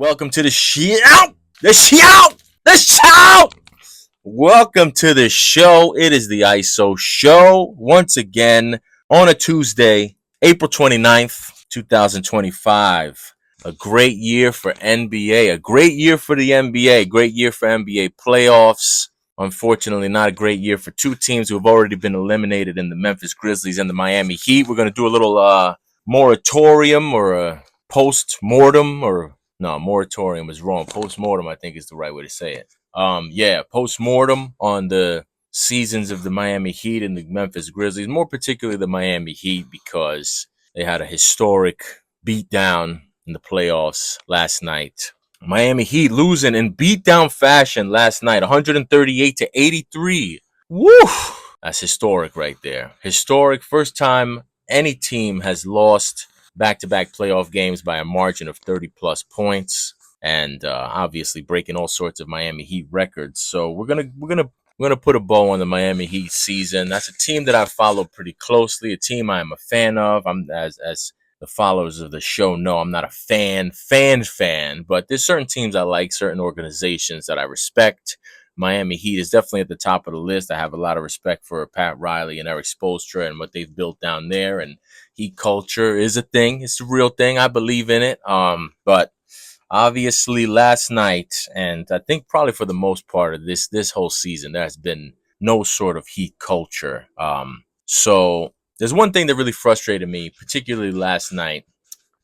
Welcome to the show. The show. Welcome to the show. It is the ISO show once again on a Tuesday, April 29th, 2025. A great year for NBA, a great year for the NBA, great year for NBA playoffs. Unfortunately, not a great year for two teams who have already been eliminated in the Memphis Grizzlies and the Miami Heat. We're going to do a little moratorium or a post-mortem or no, moratorium is wrong. Post-mortem, I think, is the right way to say it. Post-mortem on the seasons of the Miami Heat and the Memphis Grizzlies, more particularly the Miami Heat, because they had a historic beatdown in the playoffs last night. Miami Heat losing in beatdown fashion last night, 138-83. Woo! That's historic right there. Historic. First time any team has lost back-to-back playoff games by a margin of 30-plus points, and obviously breaking all sorts of Miami Heat records. So we're gonna put a bow on the Miami Heat season. That's a team that I follow pretty closely, a team I am a fan of. I'm as the followers of the show know, I'm not a fan, but there's certain teams I like, certain organizations that I respect. Miami Heat is definitely at the top of the list. I have a lot of respect for Pat Riley and Eric Spoelstra and what they've built down there. And Heat culture is a thing. It's a real thing. I believe in it. But obviously last night, and I think probably for the most part of this whole season, there has been no sort of Heat culture. So there's one thing that really frustrated me, particularly last night,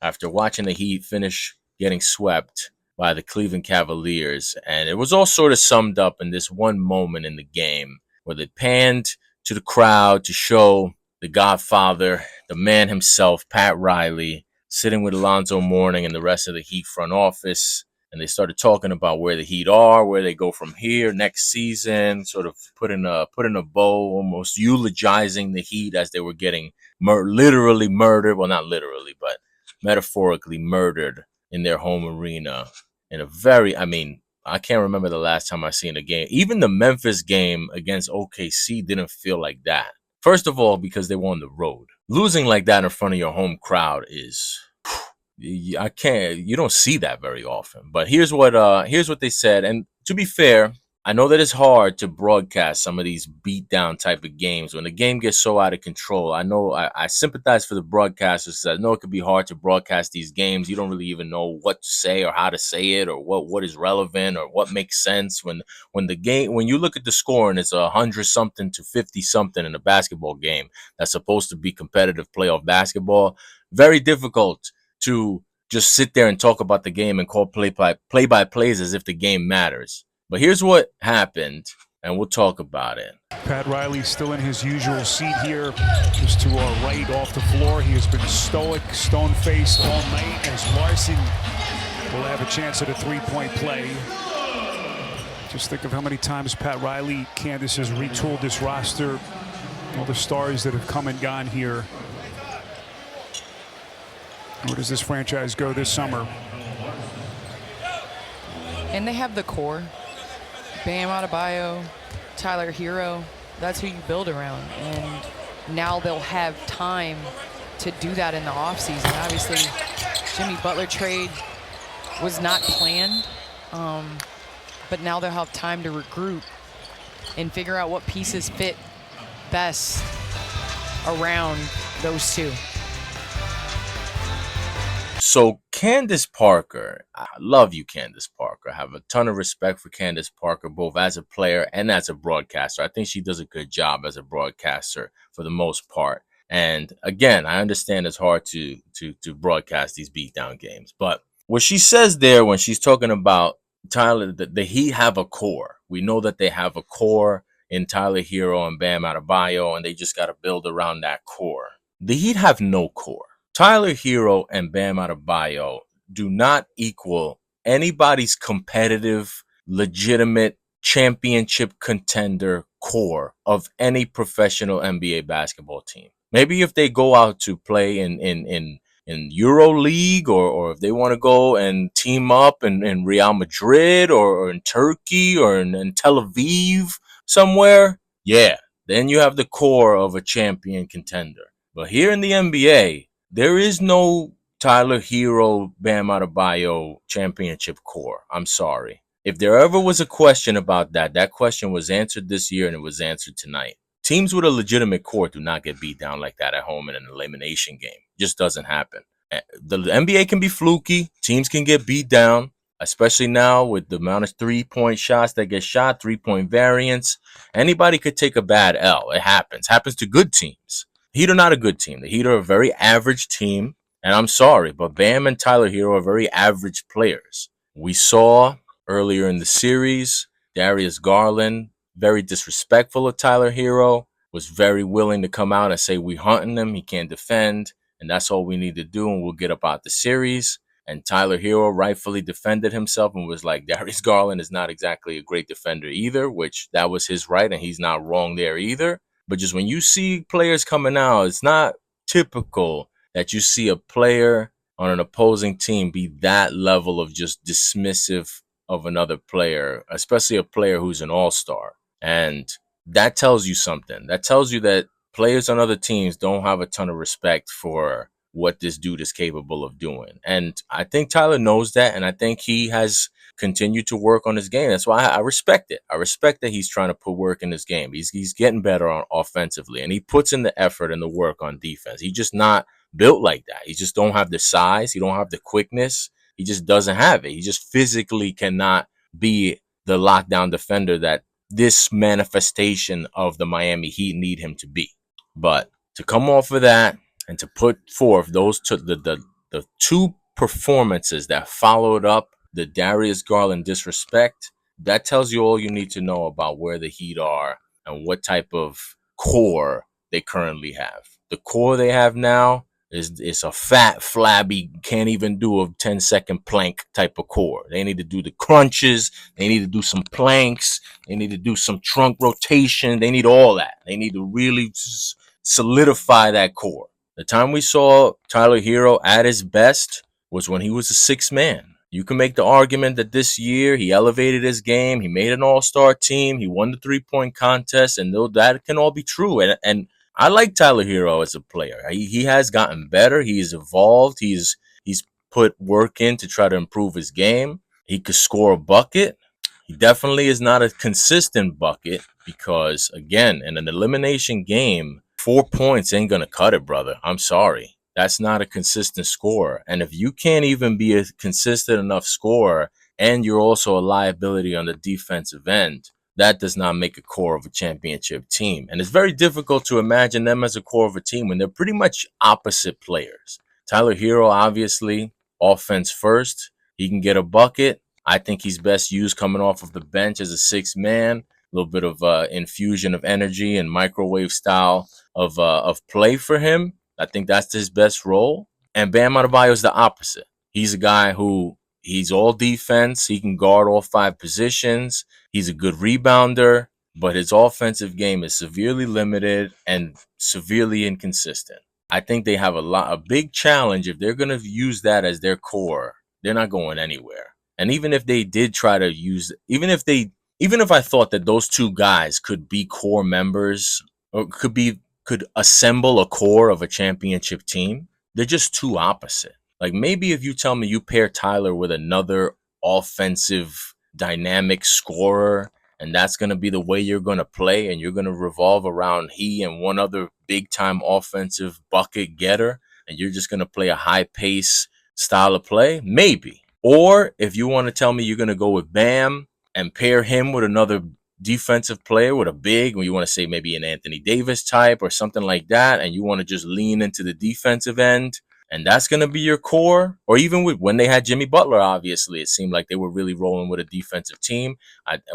after watching the Heat finish getting swept by the Cleveland Cavaliers. And it was all sort of summed up in this one moment in the game where they panned to the crowd to show the Godfather, the man himself, Pat Riley, sitting with Alonzo Mourning and the rest of the Heat front office. And they started talking about where the Heat are, where they go from here next season, sort of putting a bow, almost eulogizing the Heat as they were getting literally murdered. Well, not literally, but metaphorically murdered in their home arena. In a very, I can't remember the last time I seen a game. Even the Memphis game against OKC didn't feel like that. First of all, because they were on the road. Losing like that in front of your home crowd is, you don't see that very often. But here's what they said. And to be fair, I know that it's hard to broadcast some of these beatdown type of games when the game gets so out of control. I know I sympathize for the broadcasters. I know it could be hard to broadcast these games. You don't really even know what to say or how to say it or what is relevant or what makes sense when you look at the score and it's 100-something to 50-something in a basketball game that's supposed to be competitive playoff basketball. Very difficult to just sit there and talk about the game and call play-by-plays as if the game matters. But here's what happened, and we'll talk about it. Pat Riley still in his usual seat here, just to our right off the floor. He has been stoic, stone-faced all night as Larson will have a chance at a three-point play. Just think of how many times Pat Riley, Candace, has retooled this roster. All the stars that have come and gone here. Where does this franchise go this summer? And they have the core. Bam Adebayo, Tyler Hero, that's who you build around. And now they'll have time to do that in the offseason. Obviously, Jimmy Butler trade was not planned, but now they'll have time to regroup and figure out what pieces fit best around those two. So Candace Parker, I love you, Candace Parker. I have a ton of respect for Candace Parker, both as a player and as a broadcaster. I think she does a good job as a broadcaster for the most part. And again, I understand it's hard to broadcast these beatdown games. But what she says there when she's talking about Tyler, the Heat have a core. We know that they have a core in Tyler Hero and Bam Adebayo, and they just got to build around that core. The Heat have no core. Tyler Hero and Bam Adebayo do not equal anybody's competitive, legitimate championship contender core of any professional NBA basketball team. Maybe if they go out to play in Euro League or if they want to go and team up in Real Madrid or in Turkey or in Tel Aviv somewhere, yeah, then you have the core of a champion contender. But here in the NBA, there is no Tyler Hero, Bam Adebayo championship core. I'm sorry. If there ever was a question about that, that question was answered this year and it was answered tonight. Teams with a legitimate core do not get beat down like that at home in an elimination game. It just doesn't happen. The NBA can be fluky. Teams can get beat down, especially now with the amount of 3-point shots that get shot, 3-point variance. Anybody could take a bad L. It happens. Happens to good teams. Heat are not a good team. The Heat are a very average team. And I'm sorry, but Bam and Tyler Hero are very average players. We saw earlier in the series, Darius Garland, very disrespectful of Tyler Hero, was very willing to come out and say, we hunting him, he can't defend, and that's all we need to do, and we'll get up out the series. And Tyler Hero rightfully defended himself and was like, Darius Garland is not exactly a great defender either, which that was his right, and he's not wrong there either. But just when you see players coming out, it's not typical that you see a player on an opposing team be that level of just dismissive of another player, especially a player who's an all-star. And that tells you something. That tells you that players on other teams don't have a ton of respect for what this dude is capable of doing. And I think Tyler knows that, and I think he has continued to work on his game. That's why I respect it. I respect that he's trying to put work in his game. He's getting better on offensively, and he puts in the effort and the work on defense. He's just not built like that. He just don't have the size. He don't have the quickness. He just doesn't have it. He just physically cannot be the lockdown defender that this manifestation of the Miami Heat need him to be. But to come off of that and to put forth those the two performances that followed up the Darius Garland disrespect, that tells you all you need to know about where the Heat are and what type of core they currently have. The core they have now is a fat, flabby, can't even do a 10-second plank type of core. They need to do the crunches. They need to do some planks. They need to do some trunk rotation. They need all that. They need to really solidify that core. The time we saw Tyler Hero at his best was when he was a sixth man. You can make the argument that this year he elevated his game. He made an all-star team. He won the three-point contest, and that can all be true. And I like Tyler Hero as a player. He has gotten better. He's evolved. He's put work in to try to improve his game. He could score a bucket. He definitely is not a consistent bucket because, again, in an elimination game, 4 points ain't going to cut it, brother. I'm sorry. That's not a consistent scorer. And if you can't even be a consistent enough scorer and you're also a liability on the defensive end, that does not make a core of a championship team. And it's very difficult to imagine them as a core of a team when they're pretty much opposite players. Tyler Hero, obviously, offense first. He can get a bucket. I think he's best used coming off of the bench as a sixth man. A little bit of infusion of energy and microwave style of play for him. I think that's his best role. And Bam Adebayo is the opposite. He's a guy who he's all defense. He can guard all 5 positions. He's a good rebounder, but his offensive game is severely limited and severely inconsistent. I think they have a big challenge if they're going to use that as their core. They're not going anywhere. And even if they did try to use, even if I thought that those two guys could be core members or could assemble a core of a championship team, they're just too opposite. Like maybe if you tell me you pair Tyler with another offensive dynamic scorer and that's going to be the way you're going to play and you're going to revolve around he and one other big time offensive bucket getter and you're just going to play a high pace style of play, maybe. Or if you want to tell me you're going to go with Bam and pair him with another defensive player with a big, or you want to say maybe an Anthony Davis type or something like that, and you want to just lean into the defensive end, and that's going to be your core. Or even when they had Jimmy Butler, obviously, it seemed like they were really rolling with a defensive team.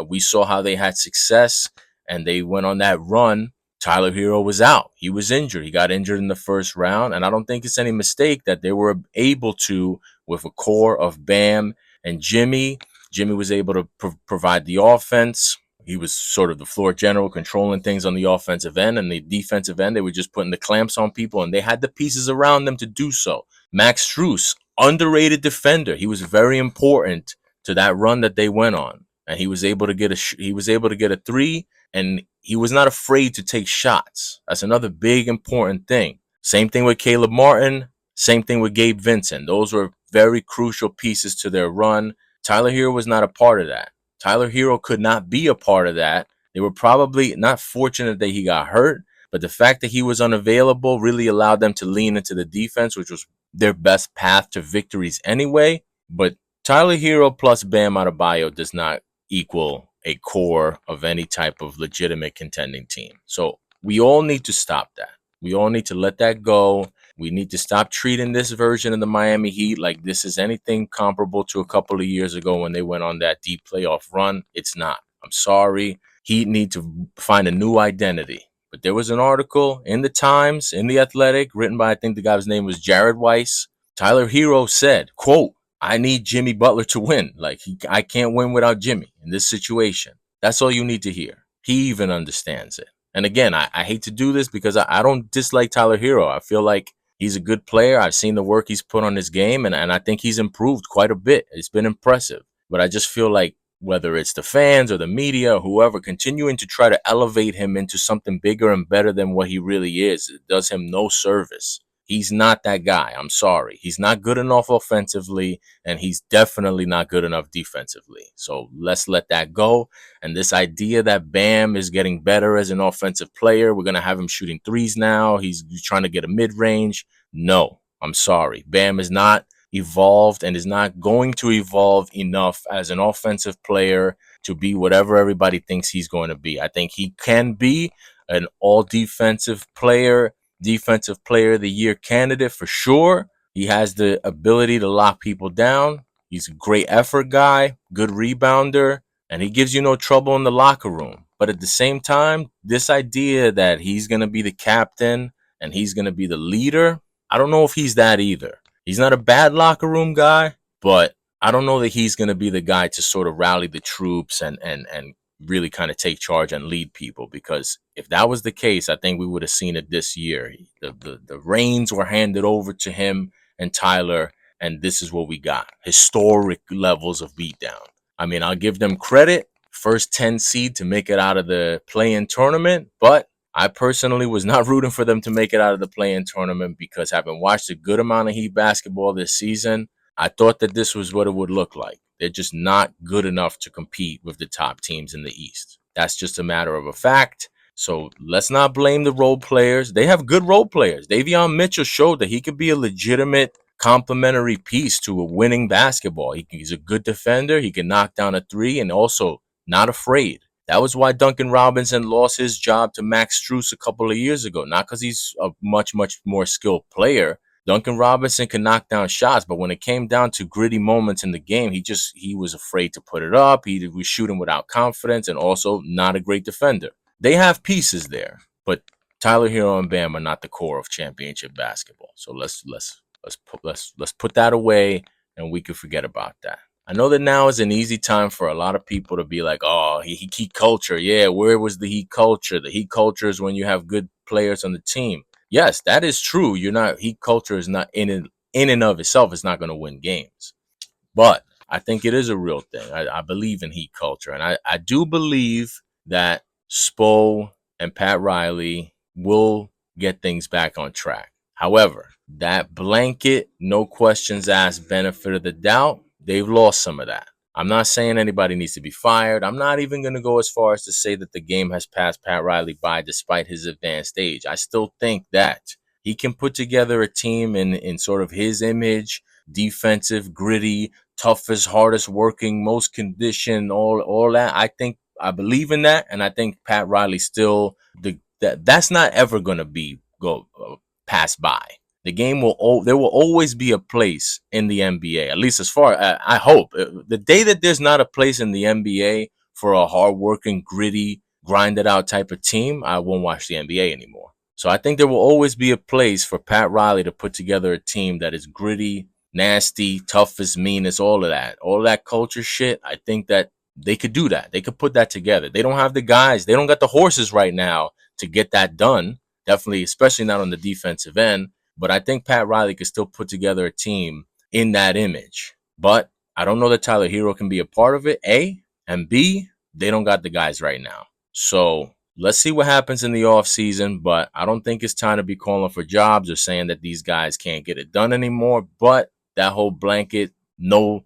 We saw how they had success, and they went on that run. Tyler Hero was out. He was injured. He got injured in the first round, and I don't think it's any mistake that they were able to, with a core of Bam and Jimmy. Jimmy was able to provide the offense. He was sort of the floor general, controlling things on the offensive end, and the defensive end, they were just putting the clamps on people, and they had the pieces around them to do so. Max Strus, underrated defender. He was very important to that run that they went on, and he was able to get a three, and he was not afraid to take shots. That's another big important thing. Same thing with Caleb Martin. Same thing with Gabe Vincent. Those were very crucial pieces to their run. Tyler Hero was not a part of that. Tyler Hero could not be a part of that. They were probably not fortunate that he got hurt, but the fact that he was unavailable really allowed them to lean into the defense, which was their best path to victories anyway. But Tyler Hero plus Bam Adebayo does not equal a core of any type of legitimate contending team. So we all need to stop that. We all need to let that go. We need to stop treating this version of the Miami Heat like this is anything comparable to a couple of years ago when they went on that deep playoff run. It's not. I'm sorry. Heat need to find a new identity. But there was an article in the Times, in the Athletic, written by, I think the guy's name was Jared Weiss. Tyler Hero said, quote, I need Jimmy Butler to win. Like, I can't win without Jimmy in this situation. That's all you need to hear. He even understands it. And again, I hate to do this because I don't dislike Tyler Hero. I feel like he's a good player. I've seen the work he's put on his game, and I think he's improved quite a bit. It's been impressive. But I just feel like whether it's the fans or the media or whoever, continuing to try to elevate him into something bigger and better than what he really is, it does him no service. He's not that guy. I'm sorry. He's not good enough offensively, and he's definitely not good enough defensively. So let's let that go. And this idea that Bam is getting better as an offensive player, we're going to have him shooting threes now. He's trying to get a mid-range. No, I'm sorry. Bam is not evolved and is not going to evolve enough as an offensive player to be whatever everybody thinks he's going to be. I think he can be an all-defensive player, defensive player of the year candidate for sure. He has the ability to lock people down. He's a great effort guy, good rebounder, and he gives you no trouble in the locker room. But at the same time, this idea that he's going to be the captain and he's going to be the leader, I don't know if he's that either. He's not a bad locker room guy, but I don't know that he's going to be the guy to sort of rally the troops and really kind of take charge and lead people, because if that was the case, I think we would have seen it this year. The reins were handed over to him and Tyler, and this is what we got. Historic levels of beatdown. I mean, I'll give them credit, first 10 seed to make it out of the play-in tournament, but I personally was not rooting for them to make it out of the play-in tournament because having watched a good amount of Heat basketball this season, I thought that this was what it would look like. They're just not good enough to compete with the top teams in the East. That's just a matter of a fact. So let's not blame the role players. They have good role players. Davion Mitchell showed that he could be a legitimate complementary piece to a winning basketball. He's a good defender. He can knock down a three and also not afraid. That was why Duncan Robinson lost his job to Max Strus a couple of years ago. Not because he's a much, much more skilled player. Duncan Robinson can knock down shots, but when it came down to gritty moments in the game, he was afraid to put it up. He was shooting without confidence and also not a great defender. They have pieces there, but Tyler Hero and Bam are not the core of championship basketball. So let's put that away and we can forget about that. I know that now is an easy time for a lot of people to be like, oh, Heat culture. Yeah, where was the Heat culture? The Heat culture is when you have good players on the team. Yes, that is true. Heat culture is not in and of itself. It's not going to win games, but I think it is a real thing. I believe in Heat culture, and I do believe that Spo and Pat Riley will get things back on track. However, that blanket, no questions asked, benefit of the doubt, they've lost some of that. I'm not saying anybody needs to be fired. I'm not even going to go as far as to say that the game has passed Pat Riley by despite his advanced age. I still think that he can put together a team in sort of his image, defensive, gritty, toughest, hardest working, most conditioned, all that. I believe in that, and I think Pat Riley still that's not ever going to be passed by. The game there will always be a place in the NBA, at least as far I hope. The day that there's not a place in the NBA for a hardworking, gritty, grinded out type of team, I won't watch the NBA anymore. So I think there will always be a place for Pat Riley to put together a team that is gritty, nasty, toughest, meanest, all of that culture shit. I think that they could do that. They could put that together. They don't have the guys. They don't got the horses right now to get that done. Definitely, especially not on the defensive end. But I think Pat Riley could still put together a team in that image. But I don't know that Tyler Hero can be a part of it, A. And B, they don't got the guys right now. So let's see what happens in the offseason, but I don't think it's time to be calling for jobs or saying that these guys can't get it done anymore. But that whole blanket, no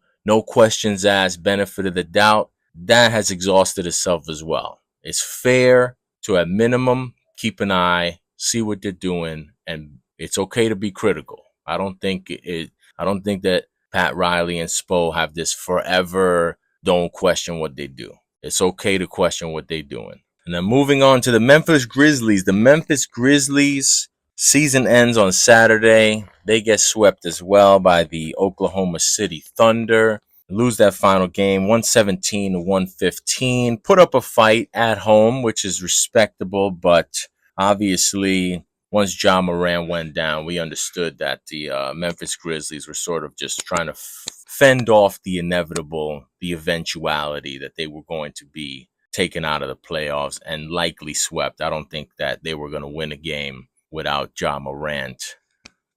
questions asked, benefit of the doubt, that has exhausted itself as well. It's fair to, at minimum, keep an eye, see what they're doing, and it's okay to be critical. I don't think that Pat Riley and Spo have this forever don't question what they do. It's okay to question what they're doing. And then moving on to the Memphis Grizzlies. The Memphis Grizzlies season ends on Saturday. They get swept as well by the Oklahoma City Thunder. Lose that final game 117 to 115. Put up a fight at home, which is respectable, but obviously once Ja Morant went down, we understood that the Memphis Grizzlies were sort of just trying to fend off the inevitable, the eventuality that they were going to be taken out of the playoffs and likely swept. I don't think that they were going to win a game without Ja Morant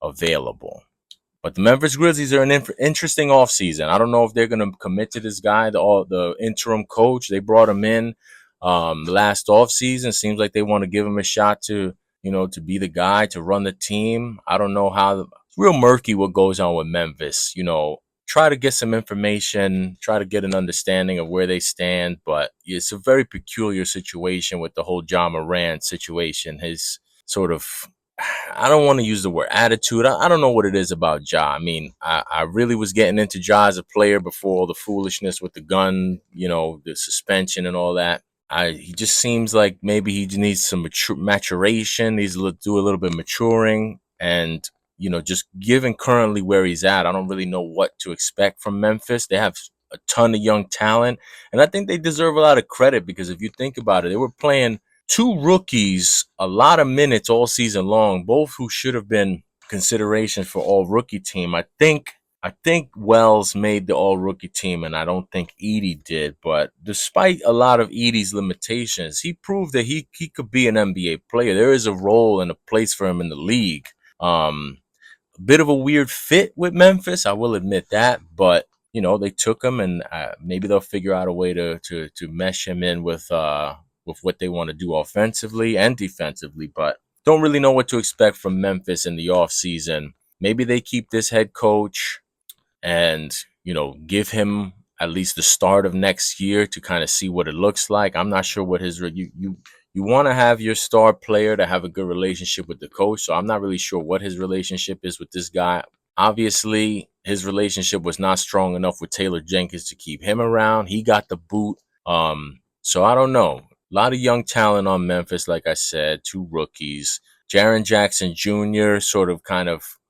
available. But the Memphis Grizzlies are an interesting offseason. I don't know if they're going to commit to this guy, the interim coach. They brought him in last offseason. Seems like they want to give him a shot to, to be the guy to run the team. I don't know how. Real murky what goes on with Memphis. Try to get some information, try to get an understanding of where they stand. But it's a very peculiar situation with the whole Ja Morant situation. His sort of, I don't want to use the word attitude. I don't know what it is about Ja. I mean, I really was getting into Ja as a player before all the foolishness with the gun, the suspension and all that. He just seems like maybe he needs some maturation, needs to do a little bit of maturing. And, just given currently where he's at, I don't really know what to expect from Memphis. They have a ton of young talent, and I think they deserve a lot of credit because if you think about it, they were playing two rookies a lot of minutes all season long, both who should have been consideration for all rookie team. I think Wells made the all rookie team, and I don't think Edey did. But despite a lot of Edey's limitations, he proved that he could be an NBA player. There is a role and a place for him in the league. A bit of a weird fit with Memphis, I will admit that, but they took him, and maybe they'll figure out a way to mesh him in with what they want to do offensively and defensively. But don't really know what to expect from Memphis in the offseason. Maybe they keep this head coach and give him at least the start of next year to kind of see what it looks like. I'm not sure what his you want to have your star player to have a good relationship with the coach. So I'm not really sure what his relationship is with this guy. Obviously, his relationship was not strong enough with Taylor Jenkins to keep him around. He got the boot. So I don't know. A lot of young talent on Memphis, like I said, two rookies. Jaren Jackson Jr.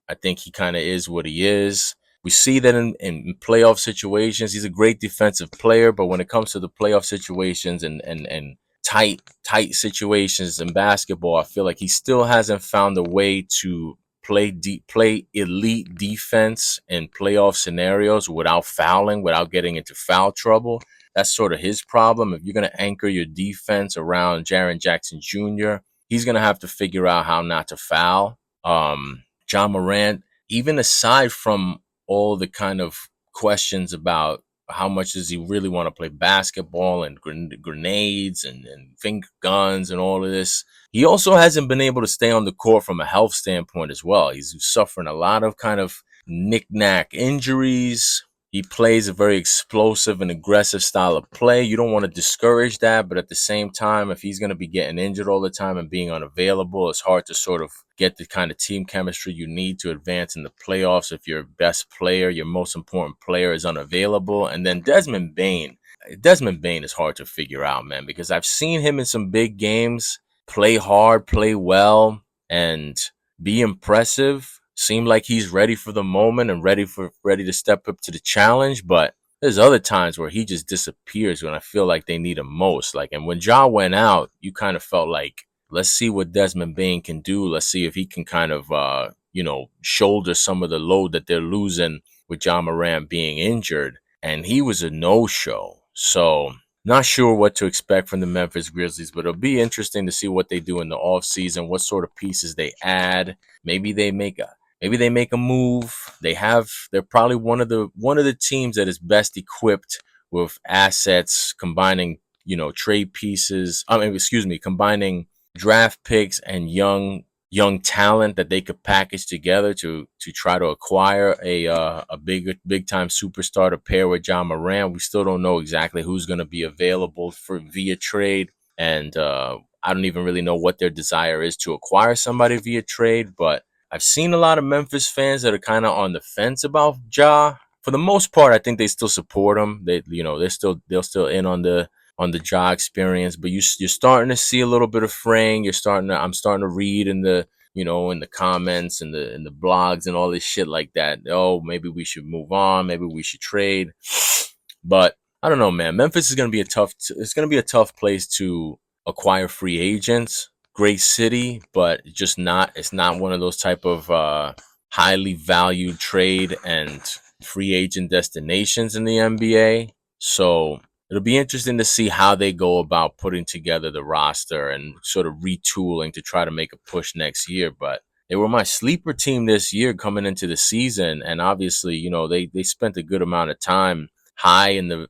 I think he kind of is what he is. We see that in playoff situations, he's a great defensive player, but when it comes to the playoff situations and tight situations in basketball, I feel like he still hasn't found a way to play elite defense in playoff scenarios without fouling, without getting into foul trouble. That's sort of his problem. If you're going to anchor your defense around Jaren Jackson Jr., he's going to have to figure out how not to foul. Ja Morant, even aside from all the kind of questions about how much does he really want to play basketball and grenades and finger guns and all of this, he also hasn't been able to stay on the court from a health standpoint as well. He's suffering a lot of kind of knick-knack injuries. He plays a very explosive and aggressive style of play. You don't want to discourage that, but at the same time, if he's going to be getting injured all the time and being unavailable, it's hard to sort of get the kind of team chemistry you need to advance in the playoffs if your best player, your most important player is unavailable. And then Desmond Bane is hard to figure out, man, because I've seen him in some big games play hard, play well, and be impressive. Seem like he's ready for the moment and ready to step up to the challenge. But there's other times where he just disappears when I feel like they need him most. And when Ja went out, you kind of felt like, let's see what Desmond Bane can do. Let's see if he can kind of, shoulder some of the load that they're losing with Ja Morant being injured. And he was a no-show. So not sure what to expect from the Memphis Grizzlies, but it'll be interesting to see what they do in the offseason, what sort of pieces they add. Maybe they make a move. They're probably one of the teams that is best equipped with assets, combining trade pieces. Combining draft picks and young talent that they could package together to try to acquire a big time superstar to pair with John Morant. We still don't know exactly who's going to be available for via trade, and I don't even really know what their desire is to acquire somebody via trade. But I've seen a lot of Memphis fans that are kind of on the fence about Ja. For the most part, I think they still support him. They're still in on the Ja experience, but you're starting to see a little bit of fraying. I'm starting to read in the in the comments and the blogs and all this shit like that. Oh, maybe we should move on. Maybe we should trade. But I don't know, man. Memphis is gonna be it's gonna be a tough place to acquire free agents. Great city, but it's not one of those type of highly valued trade and free agent destinations in the NBA. So it'll be interesting to see how they go about putting together the roster and sort of retooling to try to make a push next year. But they were my sleeper team this year coming into the season, and obviously, they spent a good amount of time high in the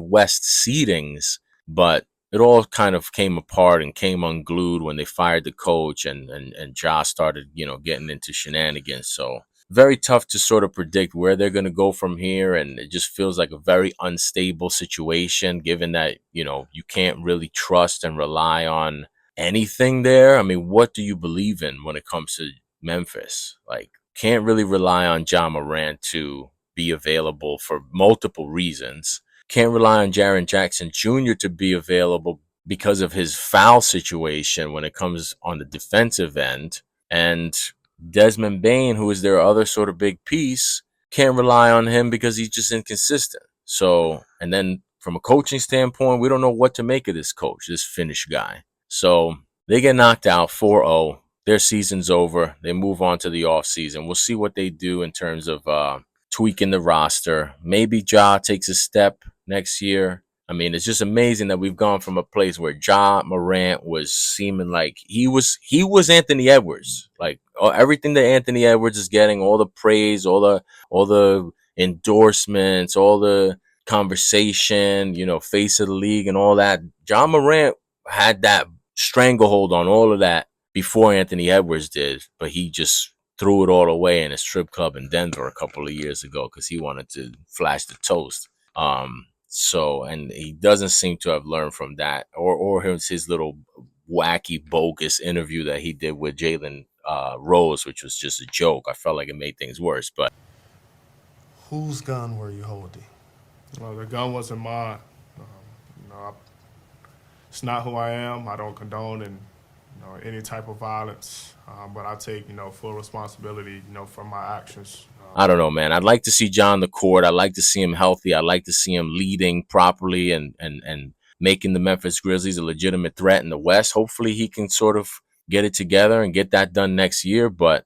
West seedings, but it all kind of came apart and came unglued when they fired the coach and Josh started, getting into shenanigans. So very tough to sort of predict where they're going to go from here. And it just feels like a very unstable situation, given that, you can't really trust and rely on anything there. I mean, what do you believe in when it comes to Memphis? Like, can't really rely on John Morant to be available for multiple reasons. Can't rely on Jaren Jackson Jr. to be available because of his foul situation when it comes on the defensive end. And Desmond Bane, who is their other sort of big piece, can't rely on him because he's just inconsistent. So, and then from a coaching standpoint, we don't know what to make of this coach, this Finnish guy. So they get knocked out 4-0. Their season's over. They move on to the offseason. We'll see what they do in terms of tweaking the roster. Maybe Ja takes a step next year. I mean, it's just amazing that we've gone from a place where Ja Morant was seeming like he was Anthony Edwards. Like everything that Anthony Edwards is getting, all the praise, all the endorsements, all the conversation, face of the league and all that. Ja Morant had that stranglehold on all of that before Anthony Edwards did, but he just threw it all away in a strip club in Denver a couple of years ago because he wanted to flash the toast. And he doesn't seem to have learned from that or his little wacky, bogus interview that he did with Jalen Rose, which was just a joke. I felt like it made things worse. But whose gun were you holding? Well, the gun wasn't mine. It's not who I am. I don't condone any type of violence, but I take full responsibility for my actions. I don't know, man. I'd like to see John on the court. I'd like to see him healthy. I'd like to see him leading properly and making the Memphis Grizzlies a legitimate threat in the West. Hopefully he can sort of get it together and get that done next year, but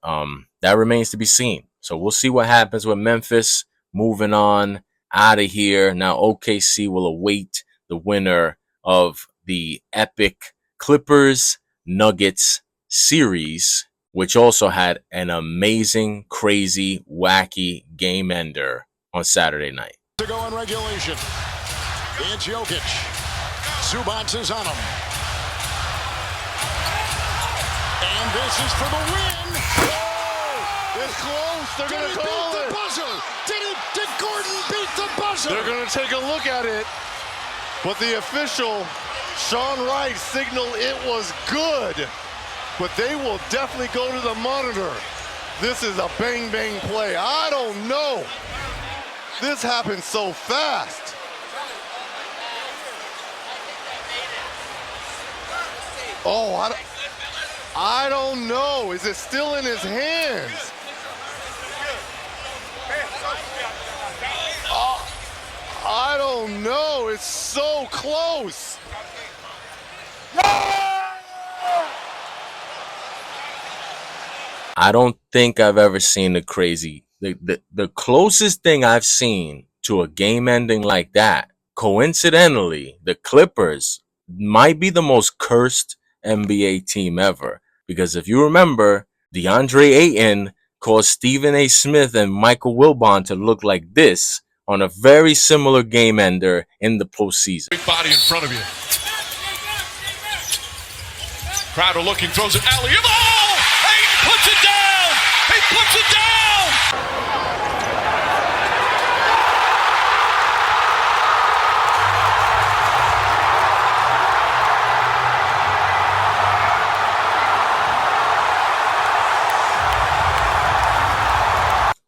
that remains to be seen. So we'll see what happens with Memphis. Moving on out of here. Now OKC will await the winner of the epic Clippers Nuggets series, which also had an amazing, crazy, wacky game ender on Saturday night. To go in regulation. It's Jokic. Zubac is on him. And this is for the win. Oh, it's close. They're going to call it. The buzzer. Did Gordon beat the buzzer? They're going to take a look at it. But the official, Sean Wright, signaled it was good. But they will definitely go to the monitor. This is a bang-bang play. I don't know. This happened so fast. Oh, I don't know. Is it still in his hands? I don't know. It's so close. I don't think I've ever seen the closest thing I've seen to a game ending like that. Coincidentally, the Clippers might be the most cursed NBA team ever. Because if you remember, DeAndre Ayton caused Stephen A. Smith and Michael Wilbon to look like this on a very similar game ender in the postseason. Big body in front of you. Crowder looking, throws it alley. Oh! He puts it down! He puts it down!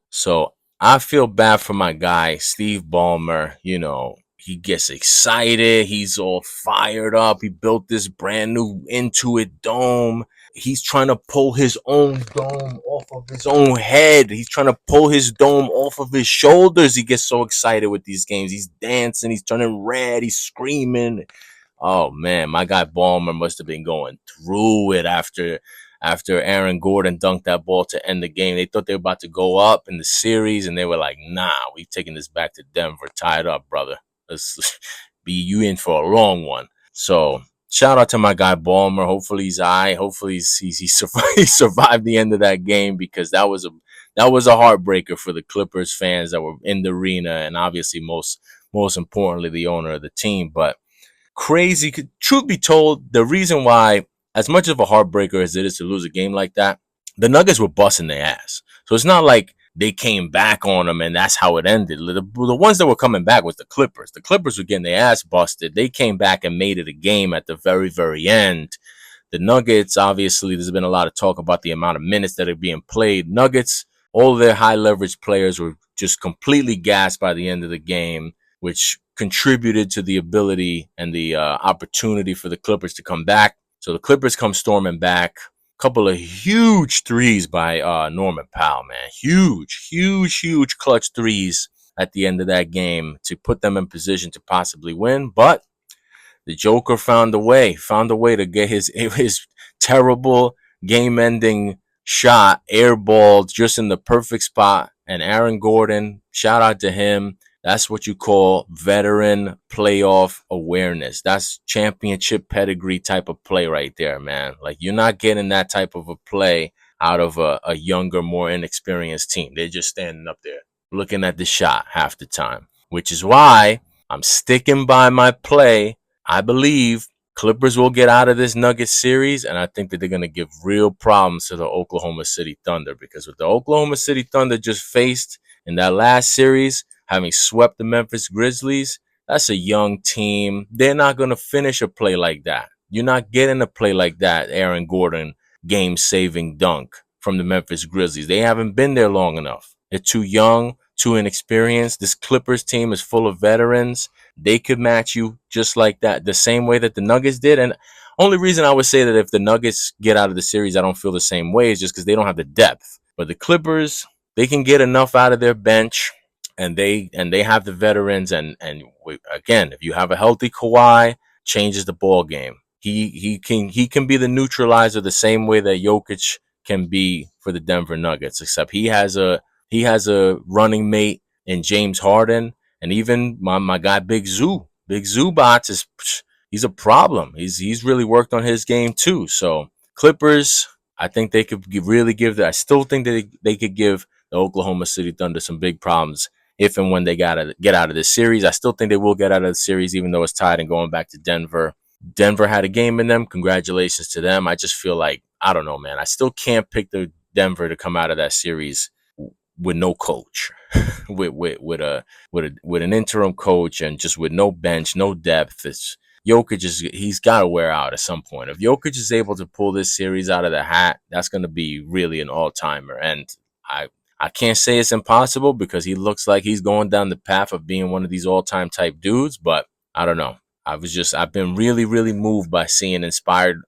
So I feel bad for my guy, Steve Ballmer. You know, he gets excited. He's all fired up. He built this brand new Intuit dome. He's trying to pull his own dome off of his own head. He's trying to pull his dome off of his shoulders. He gets so excited with these games. He's dancing. He's turning red. He's screaming. Oh, man, my guy Ballmer must have been going through it after Aaron Gordon dunked that ball to end the game. They thought they were about to go up in the series, and they were like, nah, we taking this back to Denver. Tie it up, brother. Let's be you in for a long one. So shout out to my guy Ballmer. Hopefully he's all right. Hopefully he survived the end of that game, because that was a heartbreaker for the Clippers fans that were in the arena, and obviously most importantly the owner of the team. But crazy. Truth be told, the reason why, as much of a heartbreaker as it is to lose a game like that, the Nuggets were busting their ass. So it's not like they came back on them and that's how it ended. The ones that were coming back was the Clippers. The Clippers were getting their ass busted. They came back and made it a game at the very, very end. The Nuggets, obviously, there's been a lot of talk about the amount of minutes that are being played. Nuggets, all their high leverage players were just completely gassed by the end of the game, which contributed to the ability and the opportunity for the Clippers to come back. So the Clippers come storming back. A couple of huge threes by Norman Powell, man. Huge clutch threes at the end of that game to put them in position to possibly win. But the Joker found a way to get his terrible game-ending shot airballed just in the perfect spot. And Aaron Gordon, shout out to him. That's what you call veteran playoff awareness. That's championship pedigree type of play right there, man. Like, you're not getting that type of a play out of a younger, more inexperienced team. They're just standing up there looking at the shot half the time, which is why I'm sticking by my play. I believe Clippers will get out of this Nuggets series, and I think that they're going to give real problems to the Oklahoma City Thunder, because what the Oklahoma City Thunder just faced in that last series, having swept the Memphis Grizzlies, that's a young team. They're not going to finish a play like that. You're not getting a play like that, Aaron Gordon, game-saving dunk from the Memphis Grizzlies. They haven't been there long enough. They're too young, too inexperienced. This Clippers team is full of veterans. They could match you just like that, the same way that the Nuggets did. And only reason I would say that if the Nuggets get out of the series, I don't feel the same way, is just because they don't have the depth. But the Clippers, they can get enough out of their bench. And they have the veterans, and again, if you have a healthy Kawhi, changes the ball game. He can be the neutralizer the same way that Jokic can be for the Denver Nuggets, except he has a running mate in James Harden, and even my guy Big Zubats he's a problem. He's really worked on his game too. So Clippers, I think they could really give that. I still think that they could give the Oklahoma City Thunder some big problems if and when they get out of this series. I still think they will get out of the series, even though it's tied and going back to Denver. Denver had a game in them. Congratulations to them. I just feel like, I don't know, man. I still can't pick the Denver to come out of that series with no coach, with an interim coach, and just with no bench, no depth. He's got to wear out at some point. If Jokic is able to pull this series out of the hat, that's going to be really an all-timer. And I can't say it's impossible, because he looks like he's going down the path of being one of these all-time type dudes, but I don't know. I've been really, really moved by seeing inspired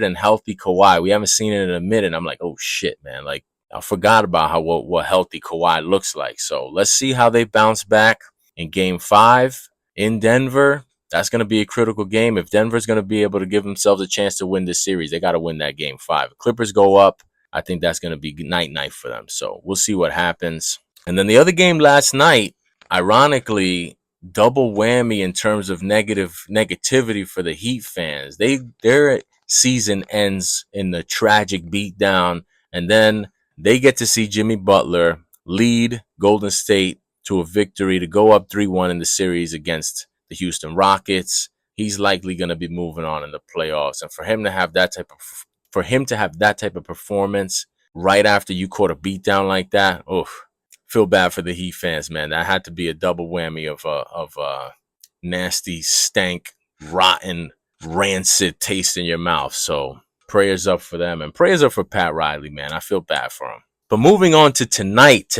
and healthy Kawhi. We haven't seen it in a minute. I'm like, oh shit, man. Like, I forgot about what healthy Kawhi looks like. So let's see how they bounce back in Game 5 in Denver. That's going to be a critical game. If Denver's going to be able to give themselves a chance to win this series, they got to win that Game 5. If Clippers go up, I think that's going to be night for them. So we'll see what happens. And then the other game last night, ironically, double whammy in terms of negativity for the Heat fans. Their season ends in the tragic beatdown, and then they get to see Jimmy Butler lead Golden State to a victory to go up 3-1 in the series against the Houston Rockets. He's likely going to be moving on in the playoffs, and for him to have that type of performance right after you caught a beatdown like that, oof, feel bad for the Heat fans, man. That had to be a double whammy of nasty, stank, rotten, rancid taste in your mouth. So prayers up for them, and prayers up for Pat Riley, man. I feel bad for him. But moving on to tonight,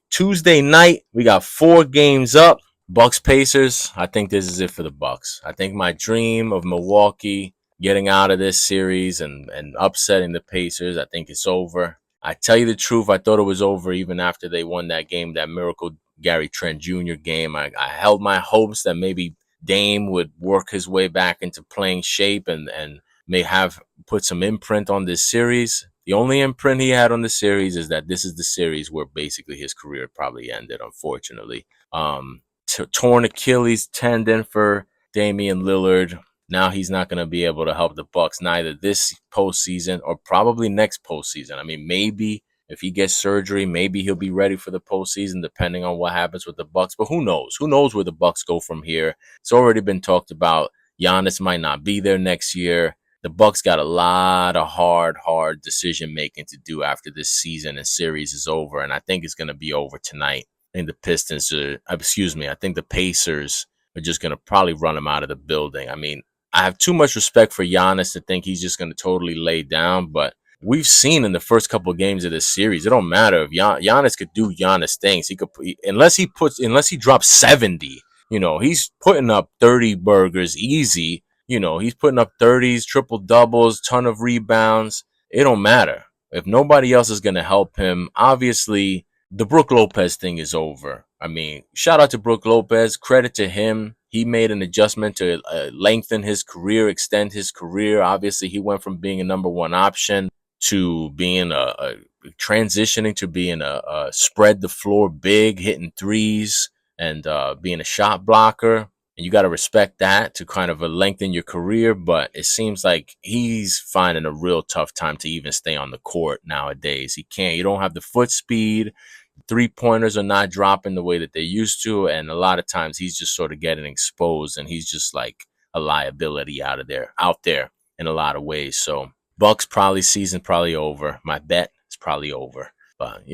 Tuesday night, we got 4 games up. Bucks Pacers. I think this is it for the Bucks. I think my dream of Milwaukee getting out of this series and upsetting the Pacers, I think it's over. I tell you the truth, I thought it was over even after they won that game, that miracle Gary Trent Jr. game. I held my hopes that maybe Dame would work his way back into playing shape and may have put some imprint on this series. The only imprint he had on the series is that this is the series where basically his career probably ended, unfortunately. Torn Achilles tendon for Damian Lillard. Now he's not going to be able to help the Bucks neither this postseason or probably next postseason. I mean, maybe if he gets surgery, maybe he'll be ready for the postseason, depending on what happens with the Bucks. But who knows? Who knows where the Bucks go from here? It's already been talked about. Giannis might not be there next year. The Bucks got a lot of hard decision making to do after this season and series is over, and I think it's going to be over tonight. I think I think the Pacers are just going to probably run him out of the building. I mean, I have too much respect for Giannis to think he's just going to totally lay down, but we've seen in the first couple of games of this series, it don't matter if Giannis could do Giannis things. He could, unless he drops 70, he's putting up 30 burgers easy. He's putting up 30s, triple doubles, ton of rebounds. It don't matter. If nobody else is going to help him, obviously the Brook Lopez thing is over. I mean, shout out to Brook Lopez. Credit to him. He made an adjustment to lengthen his career, extend his career. Obviously, he went from being a number one option to being transitioning to being a spread the floor big, hitting threes, and being a shot blocker. And you got to respect that to kind of lengthen your career. But it seems like he's finding a real tough time to even stay on the court nowadays. He can't. You don't have the foot speed. 3-pointers are not dropping the way that they used to. And a lot of times he's just sort of getting exposed, and he's just like a liability out there in a lot of ways. So Bucks season probably over. My bet is probably over. But,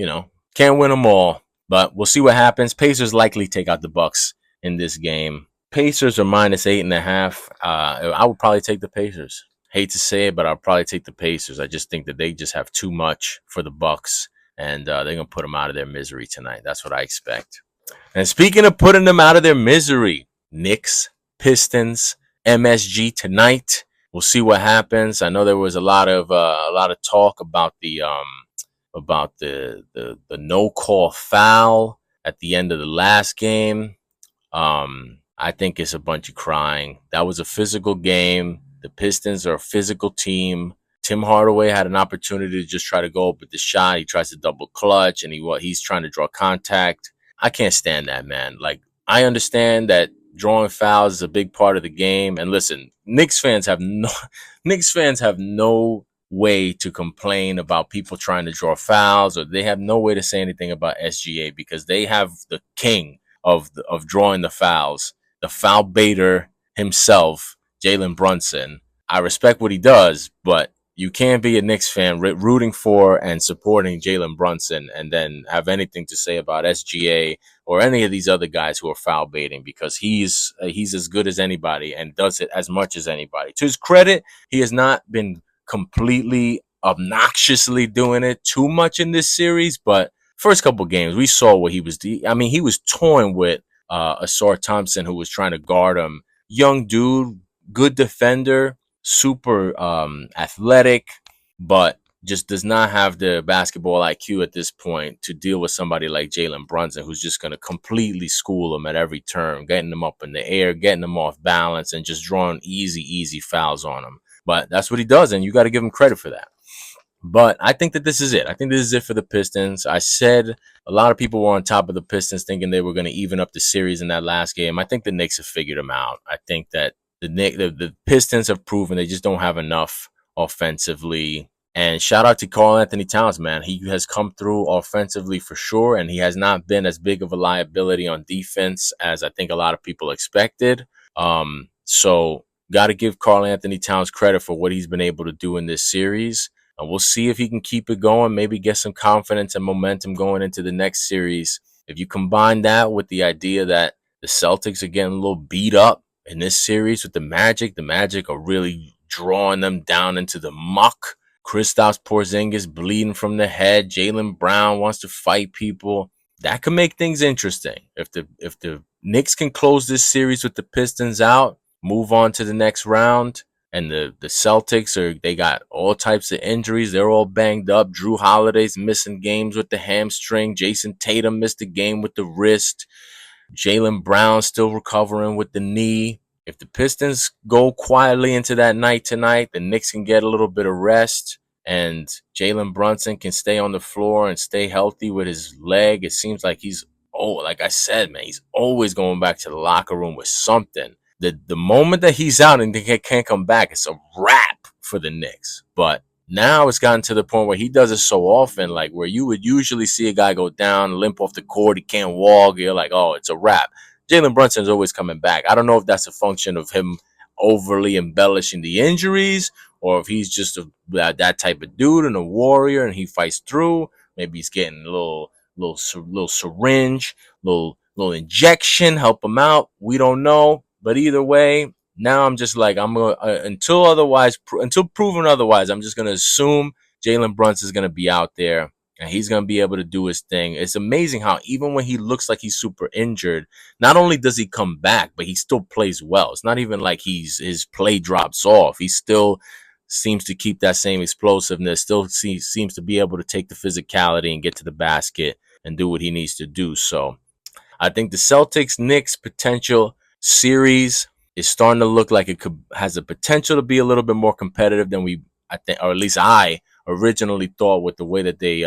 can't win them all. But we'll see what happens. Pacers likely take out the Bucks in this game. Pacers are -8.5. I would probably take the Pacers. Hate to say it, but I'll probably take the Pacers. I just think that they just have too much for the Bucks, and they're going to put them out of their misery tonight. That's what I expect. And speaking of putting them out of their misery, Knicks, Pistons, MSG tonight. We'll see what happens. I know there was a lot of talk about the no call foul at the end of the last game. I think it's a bunch of crying. That was a physical game. The Pistons are a physical team. Tim Hardaway had an opportunity to just try to go up with the shot. He tries to double clutch, and he's trying to draw contact. I can't stand that, man. Like, I understand that drawing fouls is a big part of the game. And listen, Knicks fans have no way to complain about people trying to draw fouls, or they have no way to say anything about SGA because they have the king of drawing the fouls, the foul baiter himself, Jalen Brunson. I respect what he does, but you can't be a Knicks fan rooting for and supporting Jalen Brunson and then have anything to say about SGA or any of these other guys who are foul baiting, because he's as good as anybody and does it as much as anybody. To his credit, he has not been completely obnoxiously doing it too much in this series, but first couple games we saw what he was. He was toying with Asar Thompson, who was trying to guard him. Young dude, good defender, super athletic, but just does not have the basketball IQ at this point to deal with somebody like Jalen Brunson, who's just going to completely school him at every turn, getting him up in the air, getting him off balance, and just drawing easy fouls on him. But that's what he does, and you got to give him credit for that. But I think that this is it. I think this is it for the Pistons. I said a lot of people were on top of the Pistons thinking they were going to even up the series in that last game. I think the Knicks have figured them out. I think that the Pistons have proven they just don't have enough offensively. And shout out to Karl Anthony Towns, man. He has come through offensively for sure, and he has not been as big of a liability on defense as I think a lot of people expected. So got to give Karl Anthony Towns credit for what he's been able to do in this series. And we'll see if he can keep it going, maybe get some confidence and momentum going into the next series. If you combine that with the idea that the Celtics are getting a little beat up in this series with the Magic are really drawing them down into the muck. Kristaps Porzingis bleeding from the head. Jaylen Brown wants to fight people. That could make things interesting. If the Knicks can close this series with the Pistons out, move on to the next round, and the Celtics they got all types of injuries. They're all banged up. Drew Holiday's missing games with the hamstring. Jason Tatum missed a game with the wrist. Jaylen Brown still recovering with the knee. If the Pistons go quietly into that night tonight, the Knicks can get a little bit of rest, and Jalen Brunson can stay on the floor and stay healthy with his leg. It seems like like I said, man, he's always going back to the locker room with something. The moment that he's out and they can't come back, it's a wrap for the Knicks. But now it's gotten to the point where he does it so often, like where you would usually see a guy go down, limp off the court, he can't walk. You're like, oh, it's a wrap. Jalen Brunson's always coming back. I don't know if that's a function of him overly embellishing the injuries or if he's just that type of dude and a warrior and he fights through. Maybe he's getting a little syringe, little injection, help him out. We don't know. But either way, now I'm just like, I'm going to, until proven otherwise, I'm just going to assume Jalen Brunson is going to be out there and he's going to be able to do his thing. It's amazing how even when he looks like he's super injured, not only does he come back, but he still plays well. It's not even like his play drops off. He still seems to keep that same explosiveness, still seems to be able to take the physicality and get to the basket and do what he needs to do. So I think the Celtics-Knicks potential series is starting to look like it has the potential to be a little bit more competitive than I think, or at least I originally thought with the way that they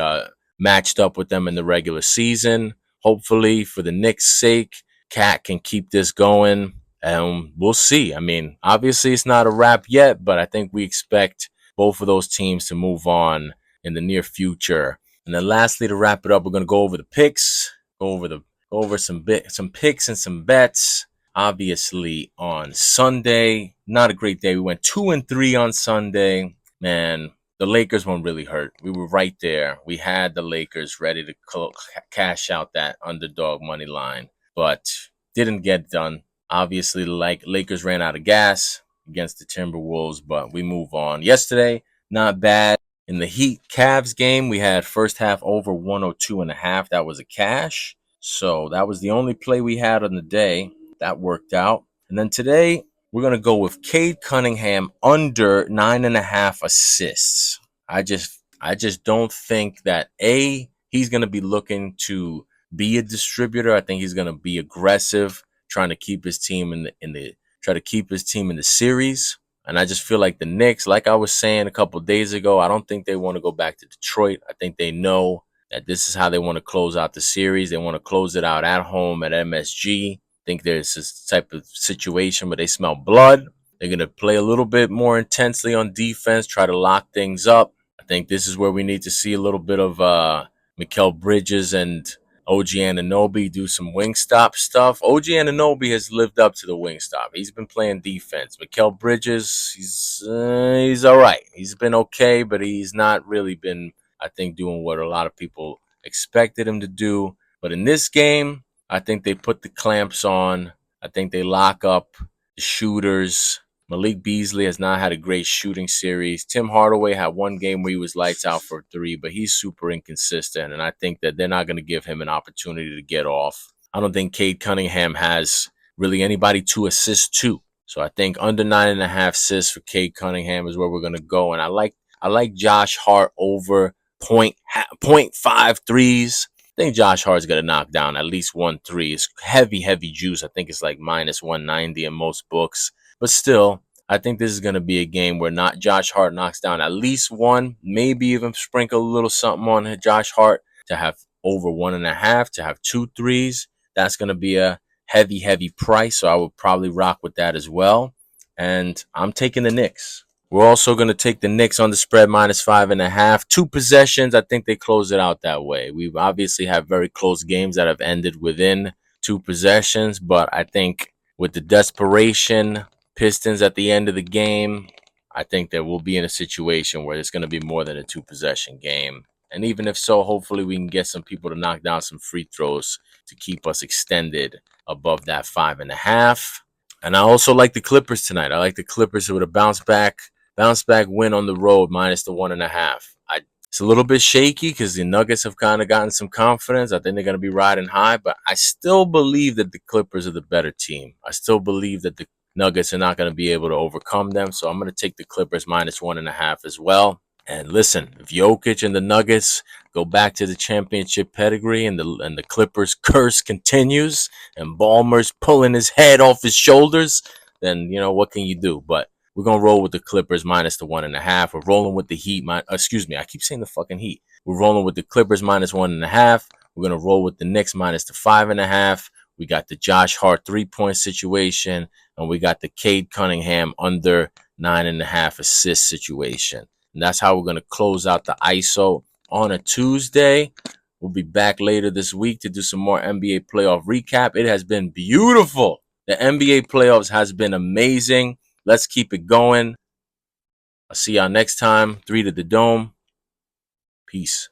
matched up with them in the regular season. Hopefully, for the Knicks' sake, Cat can keep this going, and we'll see. I mean, obviously, it's not a wrap yet, but I think we expect both of those teams to move on in the near future. And then, lastly, to wrap it up, we're going to go over the picks, go over some picks and some bets. Obviously, on Sunday, not a great day. We went 2-3 on Sunday. Man, the Lakers weren't really hurt. We were right there. We had the Lakers ready to cash out that underdog money line, but didn't get done. Obviously, Lakers ran out of gas against the Timberwolves, but we move on. Yesterday, not bad. In the Heat Cavs game, we had first half over 102.5. That was a cash. So that was the only play we had on the day. That worked out. And then today, we're going to go with Cade Cunningham under 9.5 assists. I just don't think that he's going to be looking to be a distributor. I think he's going to be aggressive, trying to keep his team in the series. And I just feel like the Knicks, like I was saying a couple of days ago, I don't think they want to go back to Detroit. I think they know that this is how they want to close out the series. They want to close it out at home at MSG. I think there's this type of situation where they smell blood. They're going to play a little bit more intensely on defense, try to lock things up. I think this is where we need to see a little bit of Mikal Bridges and OG Anunoby do some Wingstop stuff. OG Anunoby has lived up to the Wingstop. He's been playing defense. Mikal Bridges, he's all right. He's been okay, but he's not really been, I think, doing what a lot of people expected him to do. But in this game, I think they put the clamps on. I think they lock up the shooters. Malik Beasley has not had a great shooting series. Tim Hardaway had one game where he was lights out for 3, but he's super inconsistent, and I think that they're not going to give him an opportunity to get off. I don't think Cade Cunningham has really anybody to assist to. So I think under 9.5 assists for Cade Cunningham is where we're going to go, and I like Josh Hart over 0.5 threes. I think Josh Hart's going to knock down at least 1 3. It's heavy juice. I think it's like minus 190 in most books. But still, I think this is going to be a game where not Josh Hart knocks down at least 1, maybe even sprinkle a little something on Josh Hart to have over 1.5, to have 2 threes. That's going to be a heavy price, so I would probably rock with that as well. And I'm taking the Knicks. We're also going to take the Knicks on the spread -5.5. 2 possessions. I think they close it out that way. We obviously have very close games that have ended within 2 possessions, but I think with the desperation, Pistons at the end of the game, I think that we'll be in a situation where it's going to be more than a 2-possession game. And even if so, hopefully we can get some people to knock down some free throws to keep us extended above that 5.5. And I also like the Clippers tonight. I like the Clippers with a bounce back win on the road -1.5. It's a little bit shaky because the Nuggets have kind of gotten some confidence. I think they're going to be riding high, but I still believe that the Clippers are the better team. I still believe that the Nuggets are not going to be able to overcome them, so I'm going to take the Clippers -1.5 as well. And listen, if Jokic and the Nuggets go back to the championship pedigree and the Clippers curse continues and Ballmer's pulling his head off his shoulders, then, what can you do? But we're going to roll with the Clippers -1.5. We're rolling with the Heat. I keep saying the fucking Heat. We're rolling with the Clippers -1.5. We're going to roll with the Knicks -5.5. We got the Josh Hart 3-point situation. And we got the Cade Cunningham under 9.5 assist situation. And that's how we're going to close out the ISO on a Tuesday. We'll be back later this week to do some more NBA playoff recap. It has been beautiful. The NBA playoffs has been amazing. Let's keep it going. I'll see y'all next time. 3 to the Dome. Peace.